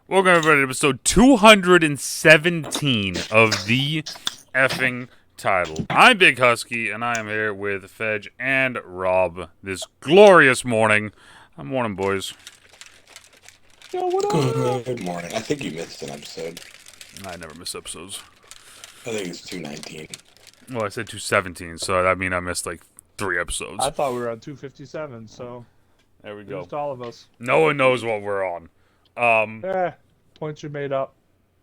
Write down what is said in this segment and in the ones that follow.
Welcome everybody to episode 217 of the effing title. I'm Big Husky, and I am here with Fedge and Rob this glorious morning. Morning, boys. Yo, what up? Good morning. I think you missed an episode. I never miss episodes. I think it's 219. Well, I said 217, so that means I missed like 3 episodes. I thought we were on 257, so There we go. just all of us. No one knows what we're on. Points are made up.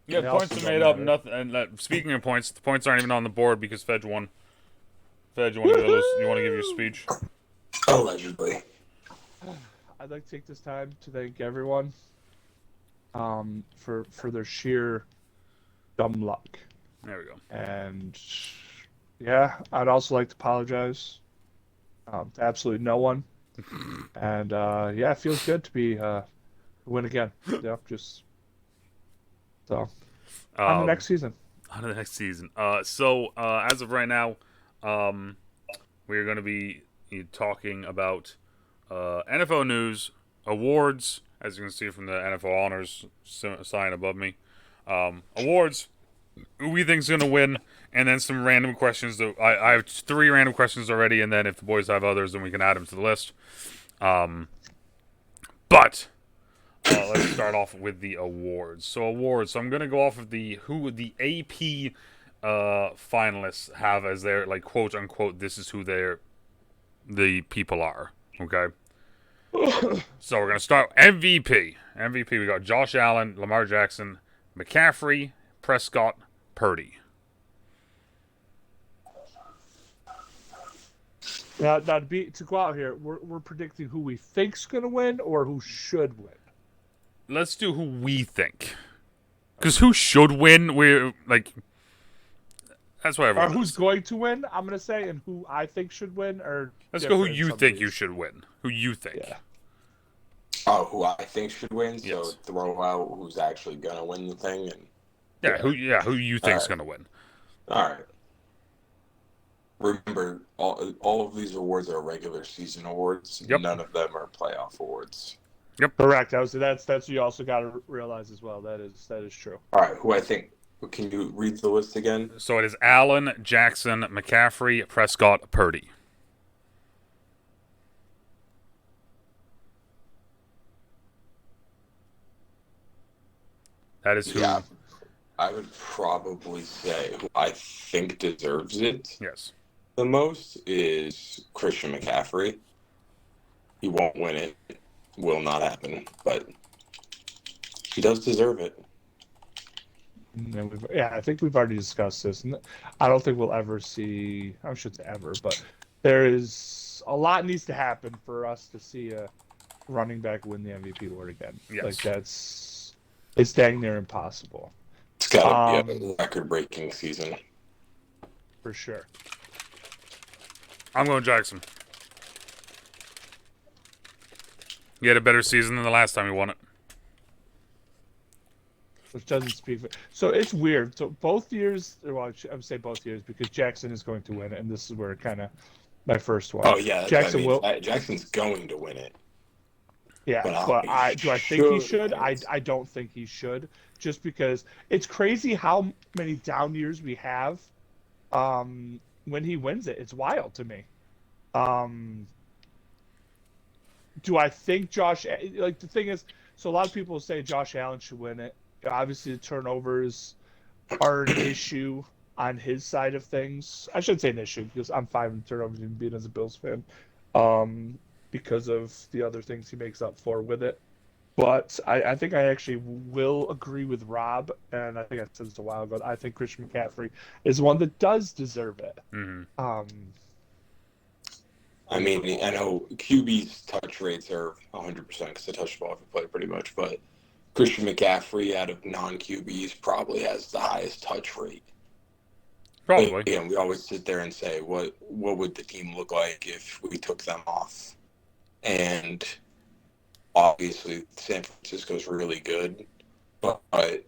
Yeah, They points also are made don't up. matter. Nothing. And speaking of points, the points aren't even on the board because Fedge won. Fedge, you want to give your speech? Allegedly. I'd like to take this time to thank everyone for their sheer dumb luck. There we go. And yeah, I'd also like to apologize to absolutely no one. And yeah, it feels good to be win again. Yeah, just so on the next season. On to the next season. So as of right now, we're going to be talking about NFL news, awards, as you can see from the NFL honors sign above me. Awards, who we think is going to win, and then some random questions. I have 3 random questions already, and then if the boys have others, then we can add them to the list. But let's start off with the awards. So I'm gonna go off of the AP finalists have as their like quote unquote. This is who the people are. Okay. So we're gonna start MVP. MVP. We got Josh Allen, Lamar Jackson, McCaffrey, Prescott, Purdy. Now to go out here, we're predicting who we think's gonna win or who should win. Let's do who we think. Because who should win? We're like. That's what Or everyone. who's Does. going to win? I'm gonna say, and who I think should win. Or Let's go. Who different in you some think ways. you should win? Who you think? Yeah. Oh, who I think should win. So Yes. throw out who's actually gonna win the thing. And Who you think's gonna win? all right. Remember, all of these awards are regular season awards. Yep. None of them are playoff awards. Correct. That's what you also got to realize as well. That is true. All right. Who I think? Can you read the list again? So it is Allen, Jackson, McCaffrey, Prescott, Purdy. That is who. Yeah. I would probably say who I think deserves it Yes. the most is Christian McCaffrey. He won't win it. Will not happen. But he does deserve it. And I think we've already discussed this, and I don't think we'll ever see. I shouldn't say ever, but there is a lot needs to happen for us to see a running back win the MVP award again. Yes. Like it's dang near impossible It's got to be a record-breaking season. for sure. I'm going Jackson. He had a better season than the last time he won it. Which doesn't speak for. So it's weird. So both years, well, I would say both years because Jackson is going to win it, and this is where kind of my first one. Oh yeah, Jackson will. Jackson's going to win it. Yeah, but do I think he should. should? I don't think he should, just because it's crazy how many down years we have. When he wins it, it's wild to me. Do I think Josh? Like the thing is, so a lot of people say Josh Allen should win it. Obviously, the turnovers are an issue on his side of things. I shouldn't say an issue because I'm fine with turnovers even being as a Bills fan, because of the other things he makes up for with it. But I think I actually will agree with Rob, and I think I said this a while ago. I think Christian McCaffrey is one that does deserve it. Mm-hmm. I mean, I know QB's touch rates are 100% because they touch the ball every play pretty much, but Christian McCaffrey out of non-QBs probably has the highest touch rate. Probably. Again, we always sit there and say, what would the team look like if we took them off? And obviously, San Francisco's really good, but I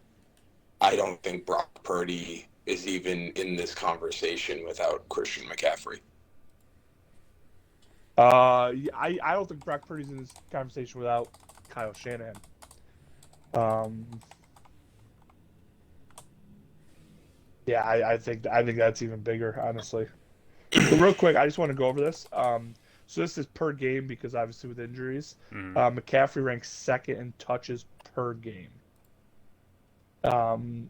don't think Brock Purdy is even in this conversation without Christian McCaffrey. I, I don't think Brock Purdy's in this conversation without Kyle Shanahan. I don't think Brock Purdy's in this conversation without Kyle Shanahan. I don't think Brock Purdy's in this conversation without Kyle Shanahan. I don't think Brock Purdy's in this conversation without Kyle Shanahan. I think Brock Purdy's in this conversation without Kyle Shanahan. Um, yeah, I think that's even bigger, honestly. But real quick, I just want to go over this. So this is per game because obviously with injuries, Mm-hmm. McCaffrey ranks second in touches per game.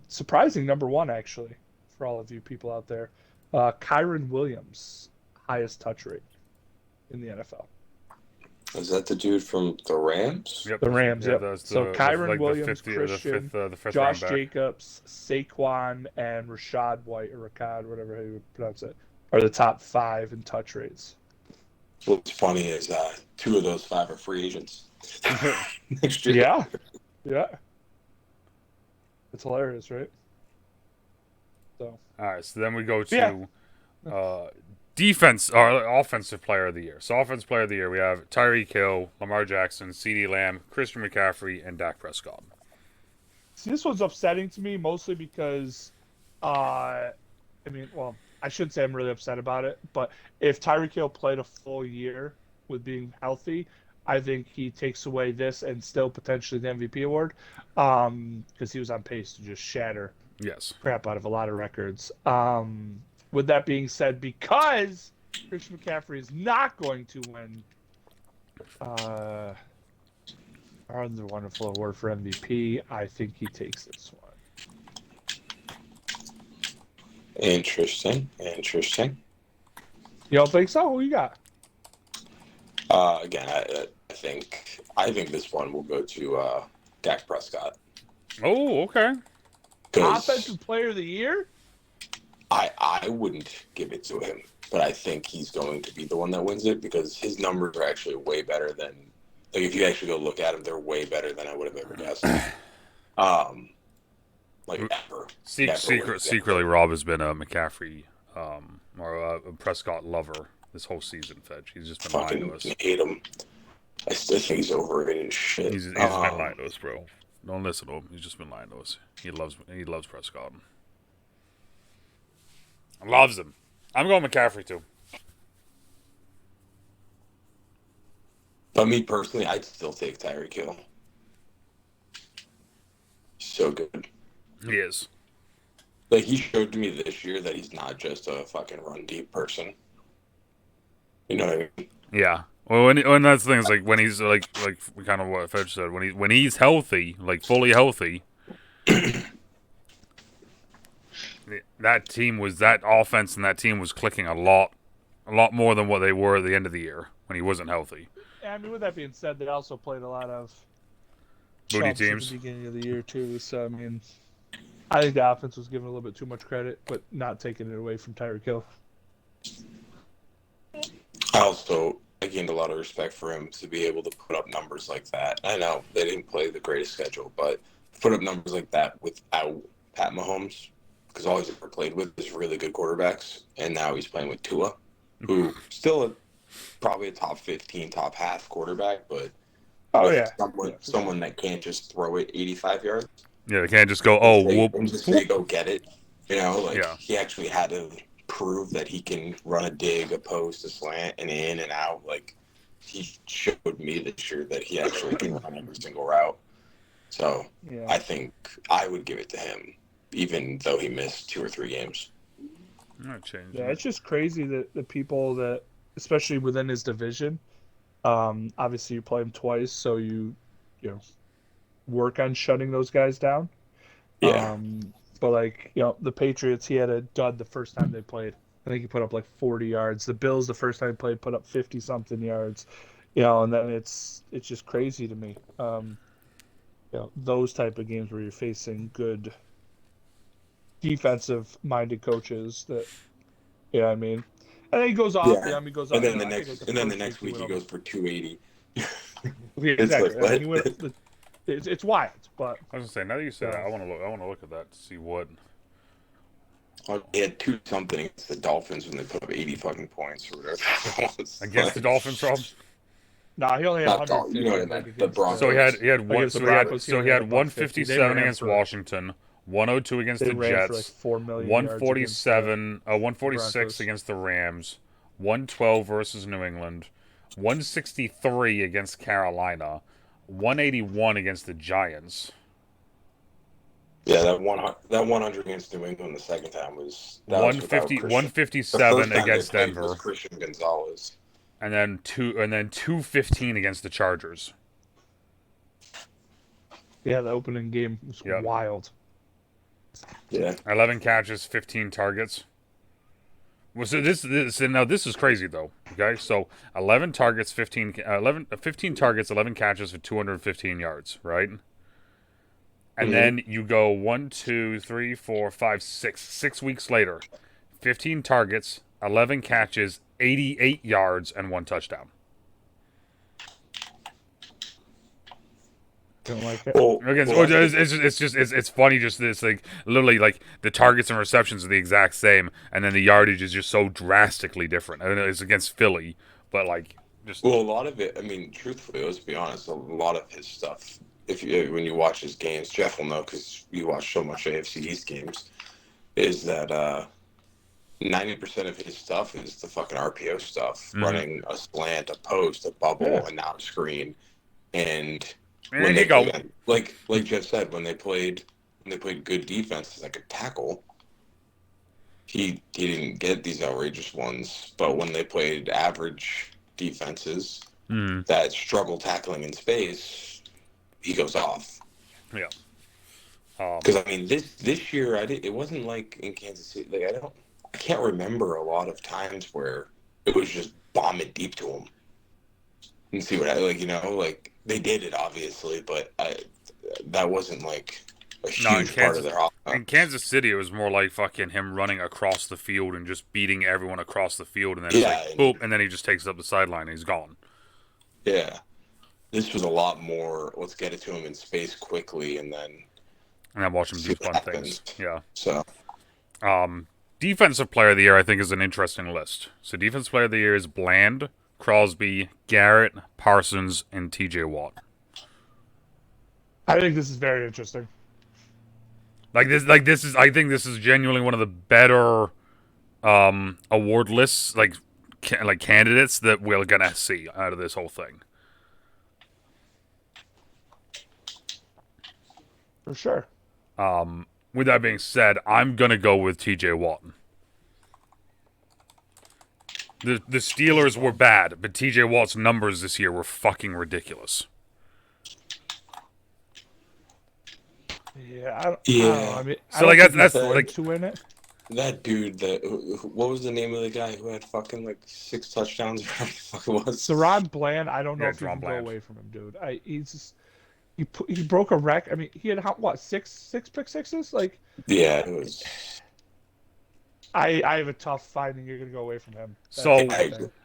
Surprising number one actually for all of you people out there. Kyron Williams, highest touch rate in the NFL. Is that the dude from the Rams? Yep. The Rams, Yeah, yep. that's So Kyron like the Williams, fifth year, Christian, the fifth round Josh back. Jacobs, Saquon, and Rashad White, or Rashad, whatever you would pronounce it, are the top five in touch rates. What's funny is 2 of those 5 are free agents next year. Yeah, yeah. It's hilarious, right? So, All right, so then we go yeah. to defense or offensive player of the year. So offensive player of the year, we have Tyreek Hill, Lamar Jackson, CeeDee Lamb, Christian McCaffrey, and Dak Prescott. See, this one's upsetting to me mostly because, I mean, well, I shouldn't say I'm really upset about it, but if Tyreek Hill played a full year with being healthy, I think he takes away this and still potentially the MVP award, because he was on pace to just shatter Yes. crap out of a lot of records. With that being said, because Christian McCaffrey is not going to win the wonderful award for MVP, I think he takes this one. Interesting. You don't think so? Who you got? Again, I think this one will go to Dak Prescott. Oh, okay. Offensive player of the year? I wouldn't give it to him, but I think he's going to be the one that wins it because his numbers are actually way better than, like, if you actually go look at them, they're way better than I would have ever guessed. Like ever. Secretly, Rob has been a McCaffrey or a Prescott lover this whole season. Fetch. He's just been lying to us. Hate him. I still think he's overrated as shit. He's been lying to us, bro. Don't listen to him. He's just been lying to us. He loves Prescott. Loves him. I'm going McCaffrey too. But me personally, I'd still take Tyreek Hill. So good. He is. Like, he showed me this year that he's not just a fucking run deep person. You know what I mean? Yeah. Well, when that's the thing is, like, when he's like kind of what Fetch said, when he's healthy, like fully healthy, that offense and that team was clicking a lot more than what they were at the end of the year when he wasn't healthy. I mean, with that being said, they also played a lot of Booty chumps teams at the beginning of the year too. So I mean, I think the offense was given a little bit too much credit, but not taking it away from Tyreek Hill. I gained a lot of respect for him to be able to put up numbers like that. I know they didn't play the greatest schedule, but put up numbers like that without Pat Mahomes, because all he's ever played with is really good quarterbacks, and now he's playing with Tua, who still probably a top 15, top half quarterback, but someone that can't just throw it 85 yards. Yeah, they can't just go, and just say go get it. You know, like he actually had to prove that he can run a dig, a post, a slant, and in and out. Like, he showed me this year that he actually can run every single route. So I think I would give it to him, even though he missed 2 or 3 games. It's just crazy that the people that, especially within his division, obviously you play him twice, so you work on shutting those guys down. Yeah. But like, the Patriots, he had a dud the first time they played. I think he put up like 40 yards. The Bills, the first time he played, put up 50 something yards. And then it's just crazy to me. Those type of games where you're facing good defensive minded coaches that, I mean. And then he goes off. Yeah. He goes off. And then the next week he goes for 280. Exactly. It's wild, but I was gonna say, now that you said that, I want to look at that to see what. He had 2 something against the Dolphins when they put up 80 fucking points or whatever. Against the Dolphins, Rob? No, he only had 150. You know what I meant? The Broncos. So he had 157 against Washington, 102 against the Jets, like 4 million 146 against the Rams, 112 versus New England, 163 against Carolina, 181 against the Giants. Yeah, that 100 against New England the second time was that was without 150, Christian. The 157 first time they against played was Denver, Christian Gonzalez. and then 215 against the Chargers. Yeah, the opening game was Yep. wild. Yeah. 11 catches, 15 targets. Well, so this is crazy though. Okay, so 11 targets, 15 targets, 11 catches for 215 yards, right? And then you go 1, 2, 3, 4, 5, 6. 6 weeks later, 15 targets, 11 catches, 88 yards, and 1 touchdown. Don't like it. It's funny. Just this, like literally, like the targets and receptions are the exact same, and then the yardage is just so drastically different. I mean, it's against Philly, but like just Well, a lot of it. I mean, truthfully, let's be honest. A lot of his stuff, when you watch his games, Jeff will know because you watch so much AFC East games. Is that 90% of his stuff is the fucking RPO stuff, running a slant, a post, a bubble, and now a screen, and when they played, like Jeff said, when they played good defenses that could tackle, he didn't get these outrageous ones. But when they played average defenses that struggle tackling in space, he goes off. Yeah. Because I mean, this year it wasn't like in Kansas City. Like I can't remember a lot of times where it was just bomb it deep to him and see what like they did it obviously, but that wasn't like a huge part of their offense. In Kansas City, it was more like fucking him running across the field and just beating everyone across the field, and then it's like boop, and then he just takes up the sideline and he's gone. Yeah, this was a lot more. Let's get it to him in space quickly, and then watch him do fun things. Yeah. So, defensive player of the year, I think, is an interesting list. So, defensive player of the year is Bland, Crosby, Garrett, Parsons, and T.J. Watt. I think this is very interesting. I think this is genuinely one of the better award lists, like candidates that we're gonna see out of this whole thing. For sure. With that being said, I'm gonna go with T.J. Watt. The Steelers were bad, but T.J. Watt's numbers this year were fucking ridiculous. Yeah, I don't know. I mean, so that's like to win it. That dude, what was the name of the guy who had fucking like 6 touchdowns? Or whatever the fuck it was. Deron Bland. I don't know if you can go away from him, dude. He broke a record. I mean, he had what six pick sixes? Like yeah, it was. I have a tough finding you're gonna go away from him.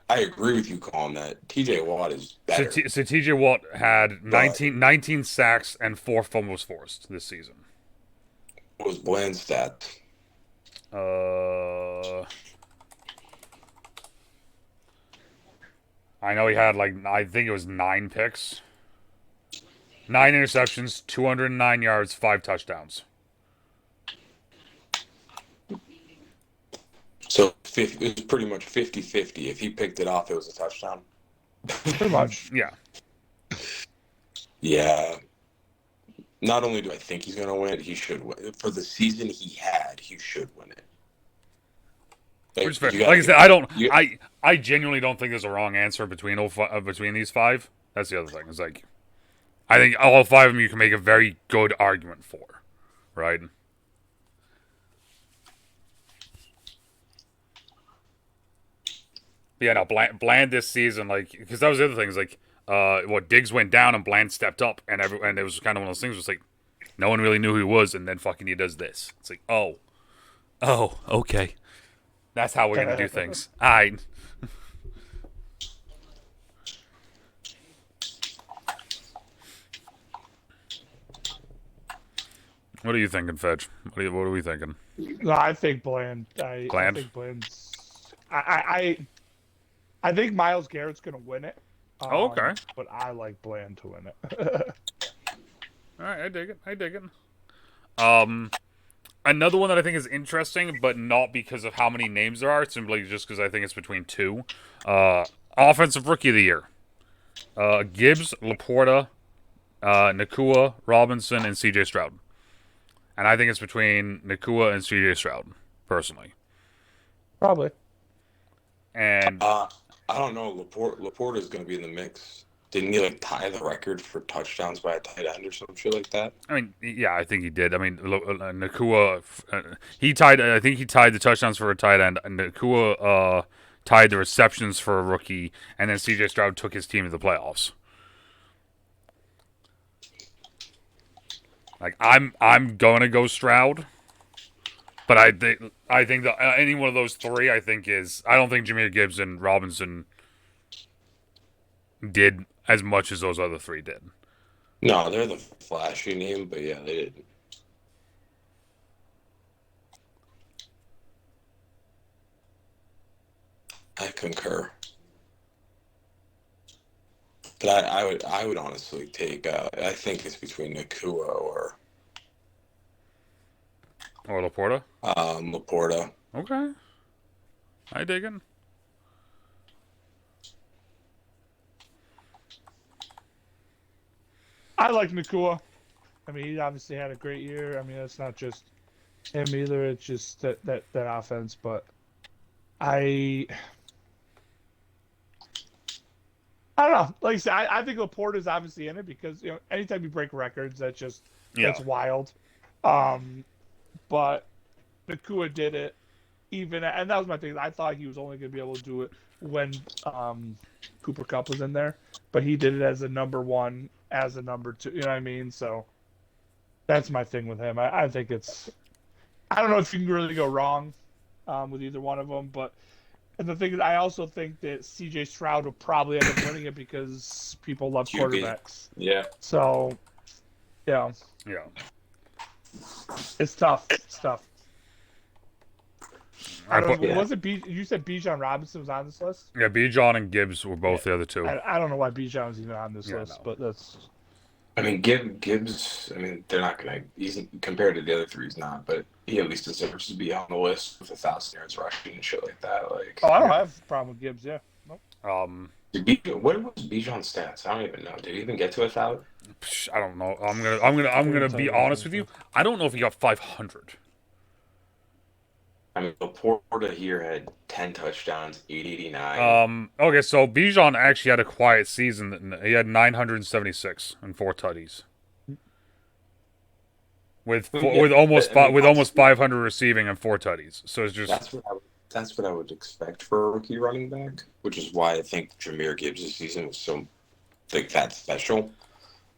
I agree with you calling that. TJ Watt is better. So TJ Watt had 19 sacks and 4 fumbles forced this season. What was Bland's stats? I know he had I think it was 9 picks, 9 interceptions, 209 yards, 5 touchdowns. So it was pretty much 50-50. If he picked it off, it was a touchdown. Pretty much. Yeah. Yeah. Not only do I think he's going to win it, he should win. For the season he should win it. Like I said, I genuinely don't think there's a wrong answer between these 5. That's the other thing. It's like, I think all 5 of them you can make a very good argument for, right? Yeah, no, Bland this season, because that was the other thing, is Diggs went down and Bland stepped up, and it was kind of one of those things, was like, no one really knew who he was, and then fucking he does this. It's like, oh, okay. That's how we're going to do things. All right. What are you thinking, Fedge? What are we thinking? No, I think Bland. I think Bland's. I think Myles Garrett's going to win it. Okay. But I like Bland to win it. All right, I dig it. Another one that I think is interesting, but not because of how many names there are, simply just because I think it's between 2. Offensive Rookie of the Year. Gibbs, Laporta, Nakua, Robinson, and C.J. Stroud. And I think it's between Nakua and CJ Stroud, personally. Probably. And I don't know. Laporte is going to be in the mix. Didn't he like tie the record for touchdowns by a tight end or some shit like that? I mean, yeah, I think he did. I mean, Nakua, he tied. I think he tied the touchdowns for a tight end. And Nakua tied the receptions for a rookie, and then CJ Stroud took his team to the playoffs. Like I'm going to go Stroud, but I think that any one of those three, I don't think Jahmyr Gibbs and Robinson did as much as those other three did. No, they're the flashy name, but yeah, they didn't. I concur. But I would honestly take. I think it's between Nakua or Laporta. Laporta. Okay, I dig it. I like Nakua. I mean, he obviously had a great year. I mean, it's not just him either. It's just that offense. But I don't know. Like I said, I think Laporta is obviously in it because anytime you break records, that's wild. But Nakua did it and that was my thing. I thought he was only going to be able to do it when Cooper Kupp was in there, but he did it as a number one, as a number two. You know what I mean? So that's my thing with him. I think I don't know if you can really go wrong with either one of them, but. And the thing is, I also think that C.J. Stroud will probably end up winning it because people love quarterbacks. Yeah. So, Yeah. It's tough. I don't know. Was it you said Bijan Robinson was on this list? Yeah, Bijan and Gibbs were both the other two. I don't know why Bijan was even on this list, but that's. I mean, Gibbs. I mean, they're not gonna. He's compared to the other three, he's not. But he at least deserves to be on the list with 1,000 yards rushing and shit like that. Like, I don't have a problem with Gibbs. Yeah. Nope. What was Bijan's stats? I don't even know. Did he even get to 1,000? I don't know. I'm gonna be honest with you. I don't know if he got 500. I mean, Laporta here had 10 touchdowns, 889. Okay, so Bijan actually had a quiet season. He had 976 and 4 tutties. With almost 500 receiving and 4 tutties. So it's just that's what I would expect for a rookie running back, which is why I think Jahmyr Gibbs' season was so that special.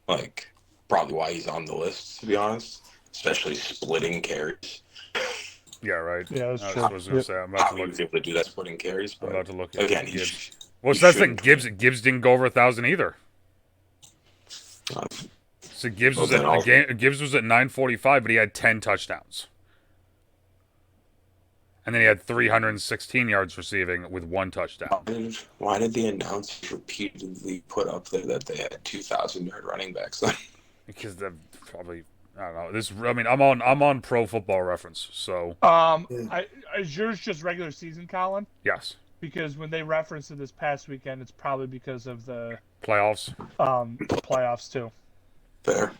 Like, probably why he's on the list, to be honest. Especially splitting carries. Yeah, right. Yeah, that's true. I was going to say, I'm about to look. He was able to do that splitting carries, but I'm about to look at again, Gibbs. Well, so that's the thing. Gibbs didn't go over 1,000 either. So Gibbs was at 945, but he had 10 touchdowns. And then he had 316 yards receiving with 1 touchdown. Why did the announcers repeatedly put up there that they had 2,000-yard running backs? Because they're probably, I don't know. I'm on Pro Football Reference, so. Is yours just regular season, Colin? Yes. Because when they referenced it this past weekend, it's probably because of the playoffs. Playoffs too. Fair.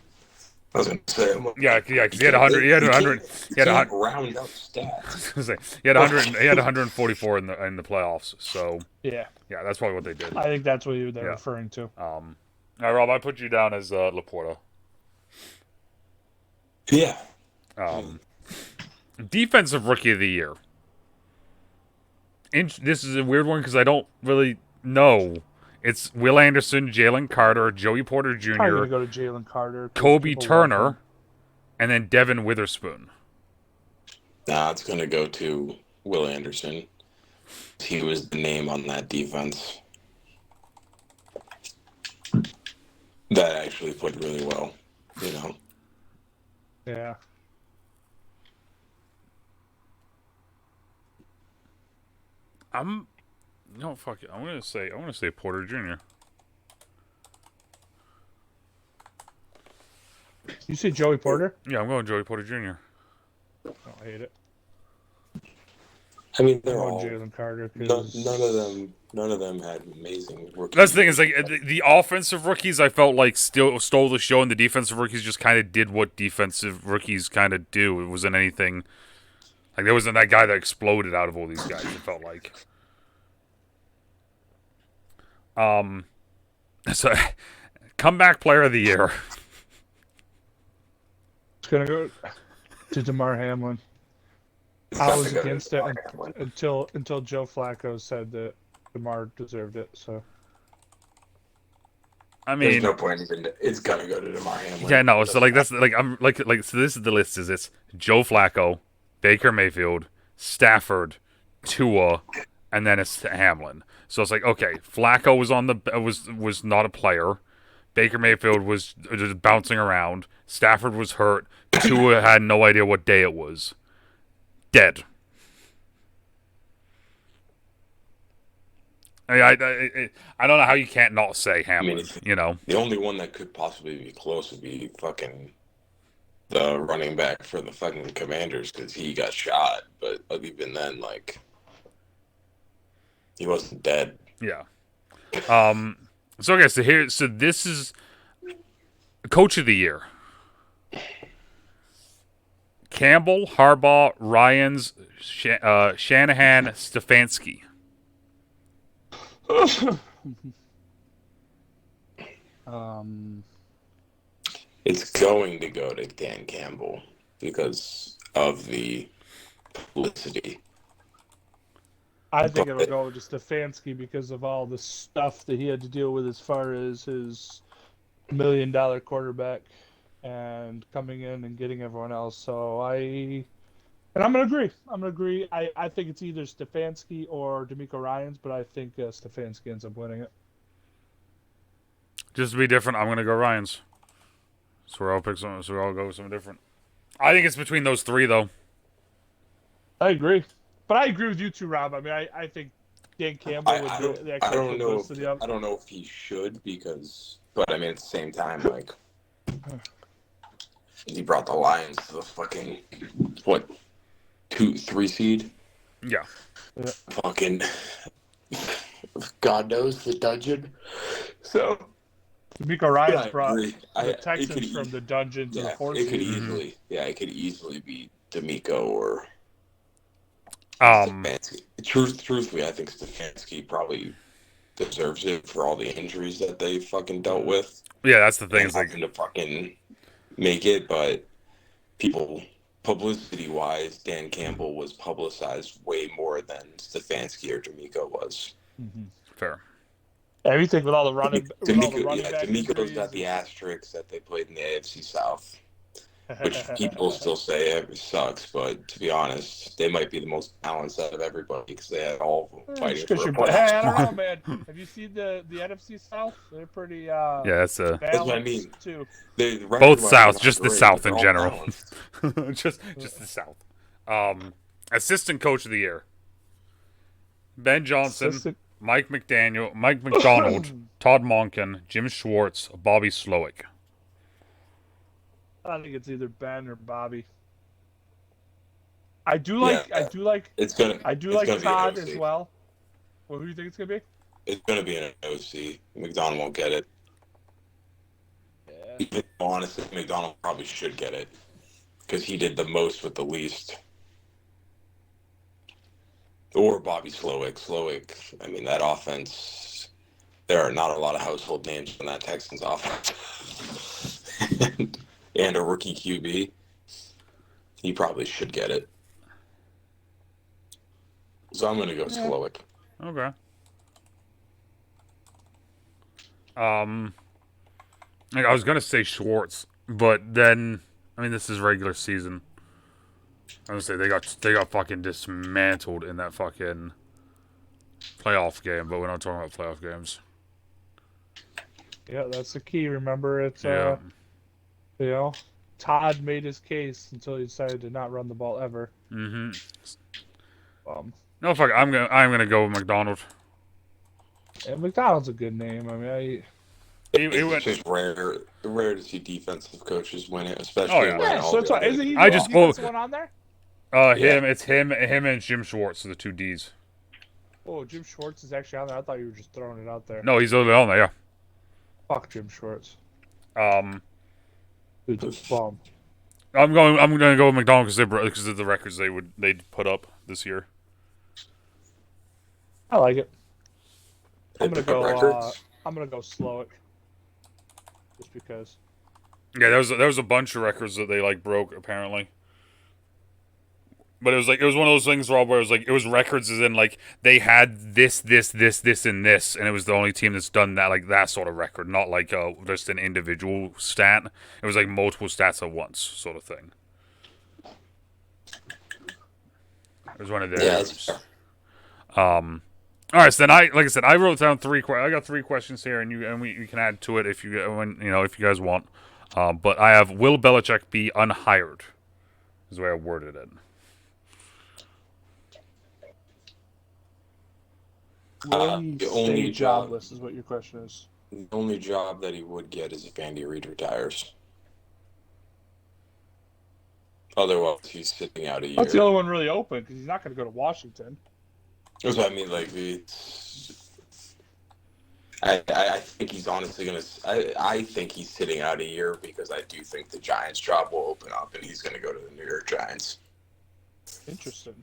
I was gonna say. Yeah, because he had 100. He had 100. He had 100. Round up stats. He had 100. He had 144 in the playoffs. So yeah, that's probably what they did. I think that's what they're referring to. All right, Rob, I put you down as Laporta. Yeah. Defensive Rookie of the Year. This is a weird one because I don't really know. It's Will Anderson, Jalen Carter, Joey Porter Jr., I'm gonna go to Jalen Carter, Kobe Turner, and then Devin Witherspoon. Nah, it's gonna go to Will Anderson. He was the name on that defense that actually played really well. Yeah. Fuck it. I'm gonna say Porter Jr. You say Joey Porter? Yeah, I'm going Joey Porter Jr. I hate it. I mean, I'm they're going all Jalen Carter none, because none of them had amazing rookie. That's the thing is like the offensive rookies I felt like still stole the show, and the defensive rookies just kind of did what defensive rookies kind of do. It wasn't anything like there wasn't that guy that exploded out of all these guys. It felt like. So comeback player of the year. it's gonna go to DeMar Hamlin. I was against it until Joe Flacco said that DeMar deserved it. So I mean, there's no point even. It's gonna go to DeMar Hamlin. yeah, no. So like that's like I'm like so this is the list. Is it's Joe Flacco, Baker Mayfield, Stafford, Tua, and then it's Hamlin. So it's like okay, Flacco was on the was not a player. Baker Mayfield was just bouncing around. Stafford was hurt. Tua had no idea what day it was. Dead. I don't know how you can't not say Hamlin. You know, the only one that could possibly be close would be fucking the running back for the fucking Commanders because he got shot. But even then, like, he wasn't dead. yeah. So okay, so this is Coach of the Year. Campbell, Harbaugh, Ryans, Shanahan, Stefanski. It's going to go to Dan Campbell because of the publicity. I think it'll go to Stefanski because of all the stuff that he had to deal with as far as his $1 million quarterback and coming in and getting everyone else. So I'm gonna agree. I think it's either Stefanski or D'Amico Ryans, but I think Stefanski ends up winning it. Just to be different, I'm gonna go Ryans. So I'll pick some. So I'll go with something different. I think it's between those three, though. I agree, but I agree with you too, Rob. I mean, I think Dan Campbell would do the extra publicity. I don't know if he should but I mean at the same time, like he brought the Lions to the fucking 2-3 seed. Yeah. Fucking God knows the dungeon. So D'Amico Ryans brought the Texans from the dungeon to the 4th seed. It could easily be D'Amico or Stefanski. Truthfully, I think Stefanski probably deserves it for all the injuries that they fucking dealt with. Yeah, that's the thing. It's like to fucking make it, but publicity-wise, Dan Campbell was publicized way more than Stefanski or D'Amico was. Mm-hmm. Fair. Everything with all the running. D'Amico's got the asterisks that they played in the AFC South, which people still say it sucks. But to be honest, they might be the most balanced out of everybody because they had all of them fighting for a playoff I don't know, man. Have you seen the NFC South? They're pretty. Yeah, that's what I mean. Too. Both Souths, just the South in general. just the South. Assistant Coach of the Year. Ben Johnson, Mike McDonald, Todd Monken, Jim Schwartz, Bobby Slowick. I think it's either Ben or Bobby. I do like Todd as well. Well, who do you think it's gonna be? It's gonna be an OC. McDonald won't get it. Yeah. Honestly, McDonald probably should get it because he did the most with the least. Or Bobby Slowick. I mean, that offense, there are not a lot of household names in that Texans offense. And a rookie QB. He probably should get it. So I'm going to go Slowick. Okay. I was going to say Schwartz, but then, I mean, this is regular season. I was gonna say they got fucking dismantled in that fucking playoff game, but we're not talking about playoff games. Yeah, that's the key. Remember, it's Todd made his case until he decided to not run the ball ever. Mm-hmm. No, fuck. I'm gonna go with McDonald. Yeah, McDonald's a good name. I mean, it's just rare to see defensive coaches win it, especially when so it's isn't he the one on there? Yeah. It's him and Jim Schwartz are the two Ds. Oh, Jim Schwartz is actually on there. I thought you were just throwing it out there. No, he's literally on there. Yeah. Fuck Jim Schwartz. Um, Dude, the bum. I'm gonna go with McDonald because of the records they put up this year. I like it. They I'm gonna put up go. records. I'm gonna go Slowick. Just because. Yeah, there was a bunch of records that they like broke apparently. But it was one of those things, Rob, where it was records as in like they had this, and this, and it was the only team that's done that like that sort of record, not like just an individual stat. It was like multiple stats at once, sort of thing. It was one of their. Yeah, that's fair. All right, so then like I said, I wrote down I got 3 questions here, and we can add to it if you if you guys want. But I have, will Belichick be unhired? Is the way I worded it. Will he the stay only job- jobless? Is what your question is. The only job that he would get is if Andy Reid retires. Otherwise, he's sitting out a year. That's the only one really open because he's not going to go to Washington. That's what I mean. Like, I think he's honestly gonna. I think he's sitting out a year because I do think the Giants' job will open up and he's gonna go to the New York Giants. Interesting.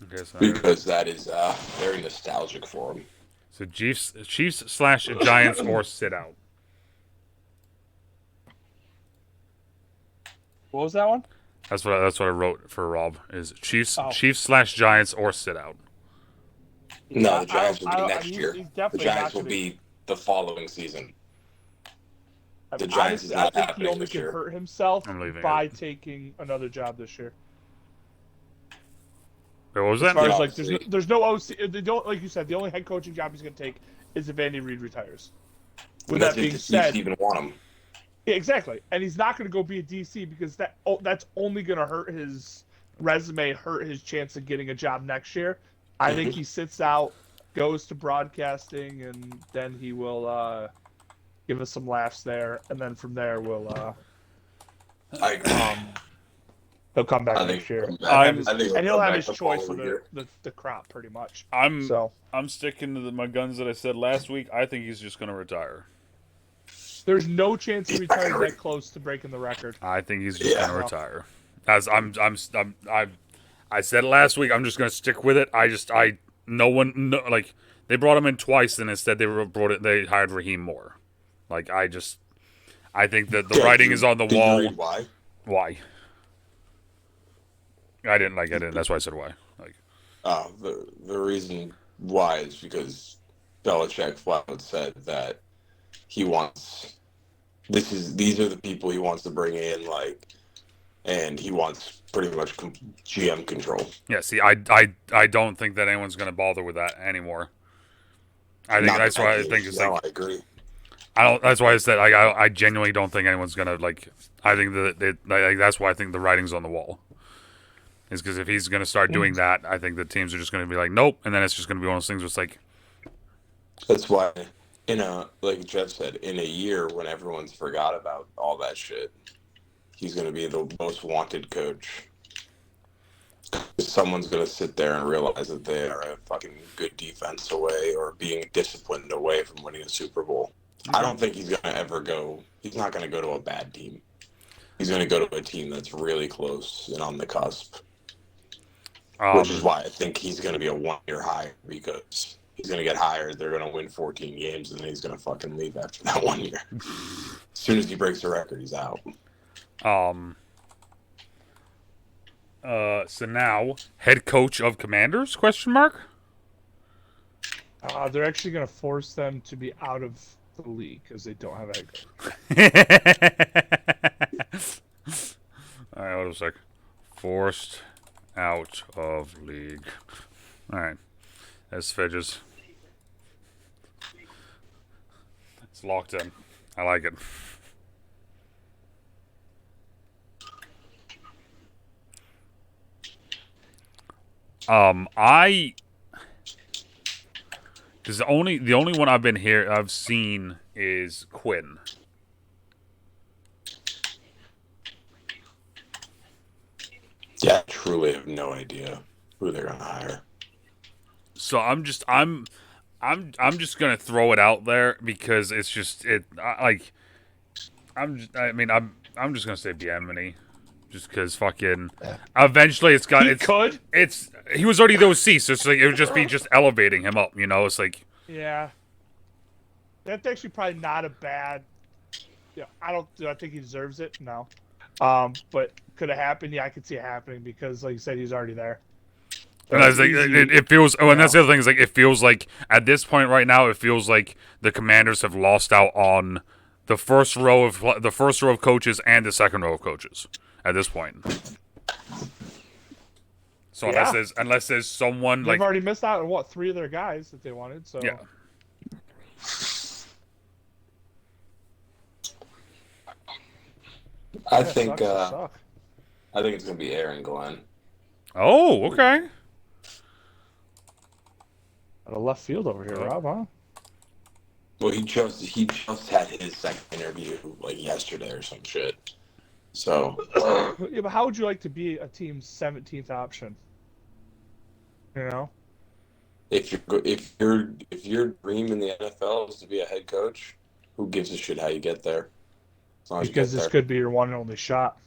Okay, so Because that is very nostalgic for him. So Chiefs/Giants or sit out. What was that one? That's what I wrote for Rob is Oh. Chiefs/Giants or sit out. No, the Giants will be I- next he's- year. he's The definitely Giants not will gonna- be the following season. The Giants Honestly, is not I think he happening only this can year. hurt himself I'm leaving by it. taking another job this year. Wait, what was As that? far as Yeah, like, obviously. there's no OC. They don't, like you said, the only head coaching job he's going to take is if Andy Reid retires. With And that that's if being the Chiefs said, even want him. yeah, exactly, and he's not going to go be a DC because that's only going to hurt his resume, hurt his chance of getting a job next year. I think he sits out, goes to broadcasting, and then he will give us some laughs there, and then from there we'll I agree. he'll come back I next think, year. I And think he'll come have back his the choice for following year. the crop, pretty much. I'm So sticking to my guns that I said last week. I think he's just going to retire. there's no chance he retires that close to breaking the record. I think he's just Yeah. going to retire. As I said it last week. I'm just going to stick with it. Like they brought him in twice, and instead they hired Raheem Moore. Like I think that the Yeah, writing is on the did you wall. read why? Why? I didn't. That's why I said why. Like, The reason why is because Belichick flat out said that he wants these are the people he wants to bring in, like, and he wants pretty much GM control. yeah. See, I don't think that anyone's going to bother with that anymore. I think Not that's that why I case. think it's No, like I agree. I don't. That's why I said I genuinely don't think anyone's going to like. I think that's why I think the writing's on the wall. Is because if he's going to start doing that, I think the teams are just going to be like, nope, and then it's just going to be one of those things where it's like, That's why, like Jeff said, in a year when everyone's forgot about all that shit, he's going to be the most wanted coach. Someone's going to sit there and realize that they are a fucking good defense away or being disciplined away from winning a Super Bowl. I don't think he's going to ever go. He's not going to go to a bad team. He's going to go to a team that's really close and on the cusp. Which is why I think he's going to be a 1-year hire, because he's going to get hired, they're going to win 14 games, and then he's going to fucking leave after that 1 year. As soon as he breaks the record, he's out. So now head coach of Commanders? Question mark. They're actually going to force them to be out of the league because they don't have a head coach. All right, hold on a sec. Forced out of league. All right, that's Fidges. It's locked in. I like it. Because the only one I've seen is Quinn. Yeah, I truly have no idea who they're gonna hire. So I'm just gonna throw it out there because it's just like I'm just gonna say Bienveni, just because fucking eventually He could. it's he was already the OC, so it's like it would just be just elevating him up, it's like Yeah. That's actually probably not a bad. Yeah, do I think he deserves it? No. But could it happen? Yeah, I could see it happening because, like you said, he's already there. and that's like Easy, it feels. Oh, and that's the other thing is like it feels like at this point right now, it feels like the Commanders have lost out on the first row of coaches and the second row of coaches at this point. So Yeah. unless there's someone they've like already missed out on 3 of their guys that they wanted. So yeah. I think suck. I think it's gonna be Aaron Glenn. Oh, okay. Out of left field over here, Rob, huh? Well, he just had his second interview like yesterday or some shit. So Yeah, but how would you like to be a team's 17th option? You know, if your dream in the NFL is to be a head coach, who gives a shit how you get there? As long as because you this get there. could be your one and only shot.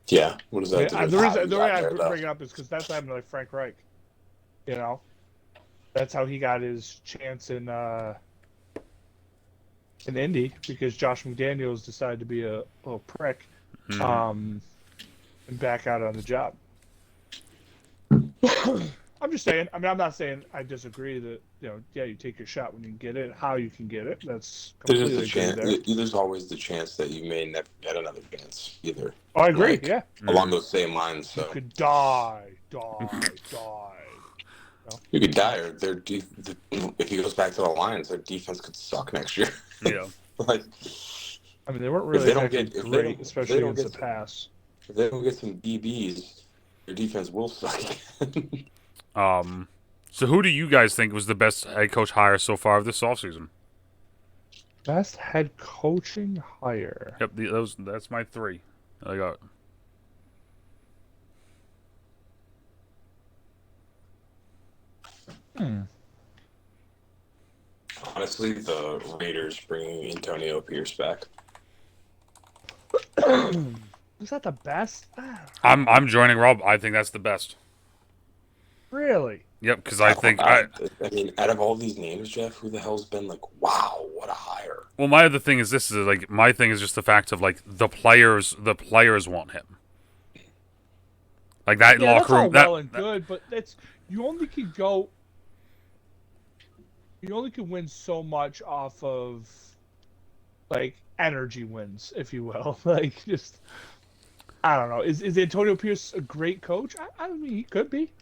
Yeah. What does that do? The with how reason you I got there, though? bring it up is because that's what happened to like Frank Reich. You know, that's how he got his chance in Indy because Josh McDaniels decided to be a little prick, and back out on the job. I'm just saying. I mean, I'm not saying I disagree that you take your shot when you can get it. How you can get it, that's completely There's a chance. there. There's always the chance that you may never get another chance either. Oh, I agree. Like, Yeah, along those same lines. So you could die. you could die, or if he goes back to the Lions, their defense could suck next year. Yeah. Like, I mean, they weren't really great, especially against the pass. If they don't get some DBs, their defense will suck. So who do you guys think was the best head coach hire so far this offseason? Best head coaching hire. Yep, that's my 3. I got. Honestly, the Raiders bringing Antonio Pierce back. Is that the best? I'm joining Rob. I think that's the best. Really? Yep, because I think I mean, out of all these names, Jeff, who the hell's been like, wow, what a hire? Well, my other thing is this is like my thing is just the fact of like the players want him. Like that locker room. That's all well and good, but you only can win so much off of like energy wins, if you will. Like just I don't know. Is Antonio Pierce a great coach? I mean, he could be.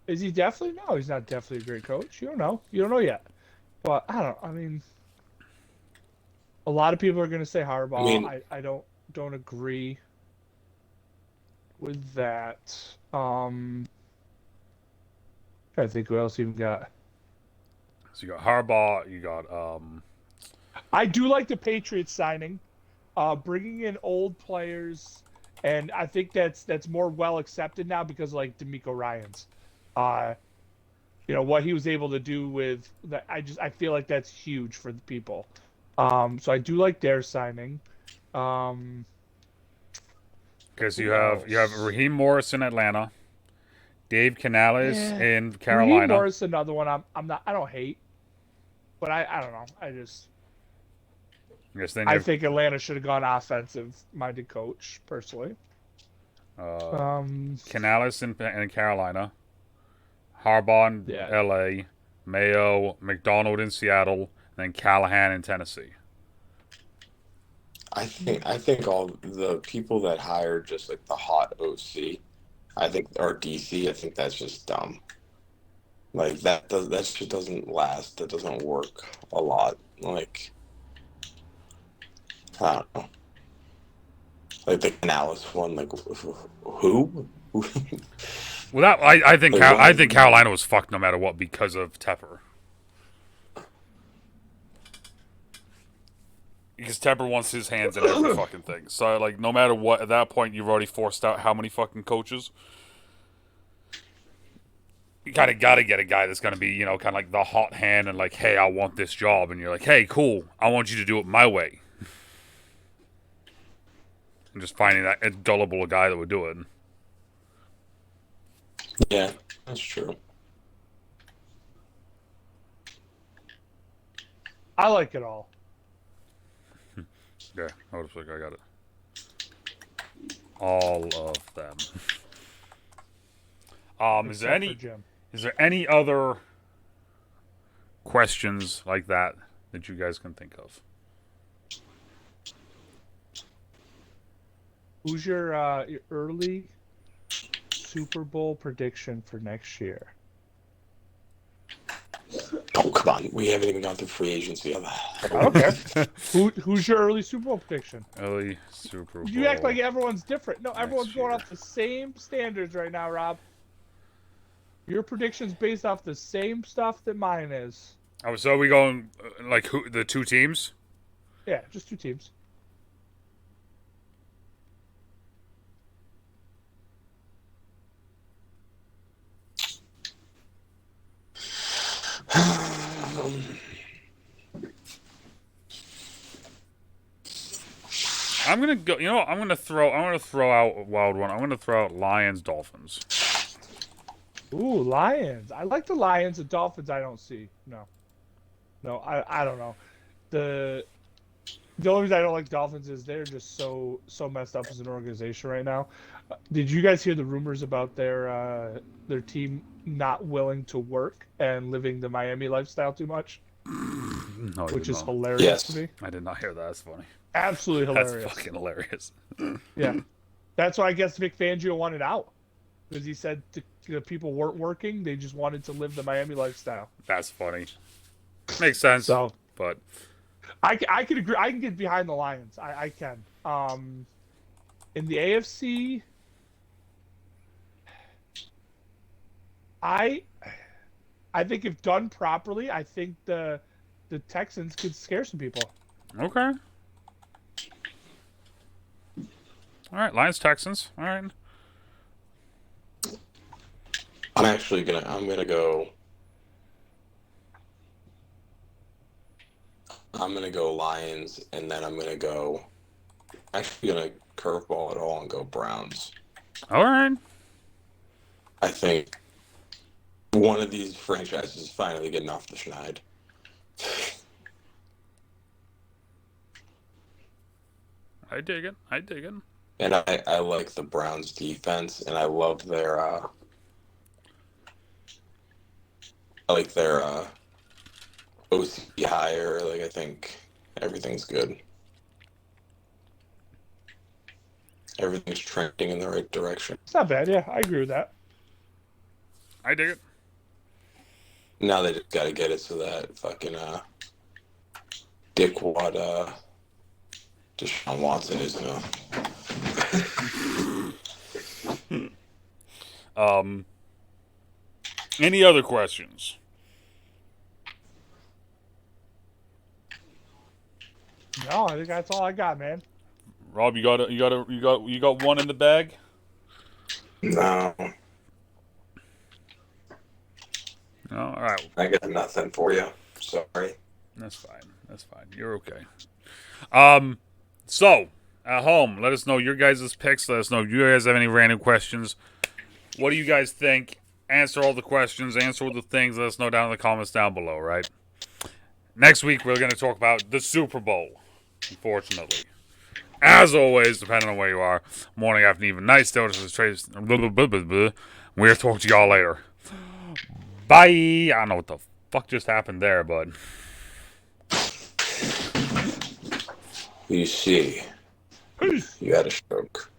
Is he definitely? No, he's not definitely a great coach. You don't know. You don't know yet. But I don't. I mean, a lot of people are going to say Harbaugh. I don't agree with that. Trying to think who else you even got. So you got Harbaugh. You got I do like the Patriots signing, bringing in old players, and I think that's more well accepted now because like D'Amico Ryans. What he was able to do with that. I feel like that's huge for the people. So I do like their signing. because you have Raheem Morris in Atlanta, Dave Canales in Carolina. Raheem Morris, another one. I don't hate, but I don't know. I think Atlanta should have gone offensive-minded coach personally. Canales in Carolina. Harbaugh in L.A., Mayo, McDonald in Seattle, and then Callahan in Tennessee. I think all the people that hired just like the hot OC, or DC, I think that's just dumb. Like that shit doesn't last. That doesn't work a lot. Like I don't know. Like the Canales one, like who? Well, I think Carolina was fucked no matter what because of Tepper. Because Tepper wants his hands in every fucking thing. So, like, no matter what, at that point, you've already forced out how many fucking coaches? You kind of got to get a guy that's going to be, you know, kind of like the hot hand and like, hey, I want this job. And you're like, hey, cool. I want you to do it my way. And just finding that gullible guy that would do it. Yeah, that's true. I like it all. Yeah, I got it. All of them. Is there any other questions like that you guys can think of? Who's your early Super Bowl prediction for next year? Oh, come on. We haven't even gone through free agency yet. I don't care. Who's your early Super Bowl prediction? Early Super Bowl. You act like everyone's different. No, everyone's going off the same standards right now, Rob. Your prediction's based off the same stuff that mine is. Oh, so are we going like the two teams? Yeah, just two teams. I'm gonna go. You know what? I'm gonna throw out a wild one. I'm gonna throw out Lions Dolphins. Ooh, Lions. I like the Lions. The Dolphins, I don't see. No, I don't know. The only reason I don't like Dolphins is they're just so messed up as an organization right now. Did you guys hear the rumors about their team not willing to work and living the Miami lifestyle too much? No, which is hilarious to me. I did not hear that. That's funny. Absolutely hilarious. That's fucking hilarious. Yeah, that's why I guess Vic Fangio wanted out, because he said the people weren't working; they just wanted to live the Miami lifestyle. That's funny. Makes sense. So, but I can agree. I can get behind the Lions. I can. In the AFC, I think if done properly, I think the Texans could scare some people. Okay. All right, Lions Texans. All right. I'm gonna go Lions, and then I'm actually gonna curveball it all and go Browns. All right. I think one of these franchises is finally getting off the schneid. I dig it. And I like the Browns defense, and I love their OC hire. Like, I think everything's good. Everything's trending in the right direction. It's not bad. Yeah, I agree with that. I dig it. Now they just gotta get it so that fucking dickwad Deshaun Watson is Any other questions? No, I think that's all I got, man. Rob, you got one in the bag? No. No, all right. I got nothing for you. Sorry. That's fine. You're okay. So at home, let us know your guys' picks. Let us know if you guys have any random questions. What do you guys think? Answer all the questions. Answer all the things. Let us know down in the comments down below. Right. Next week we're going to talk about the Super Bowl. Unfortunately, as always, depending on where you are, morning, afternoon, even night. Still, this is Trace. We'll talk to y'all later. Bye. I don't know what the fuck just happened there, but You see, you had a stroke.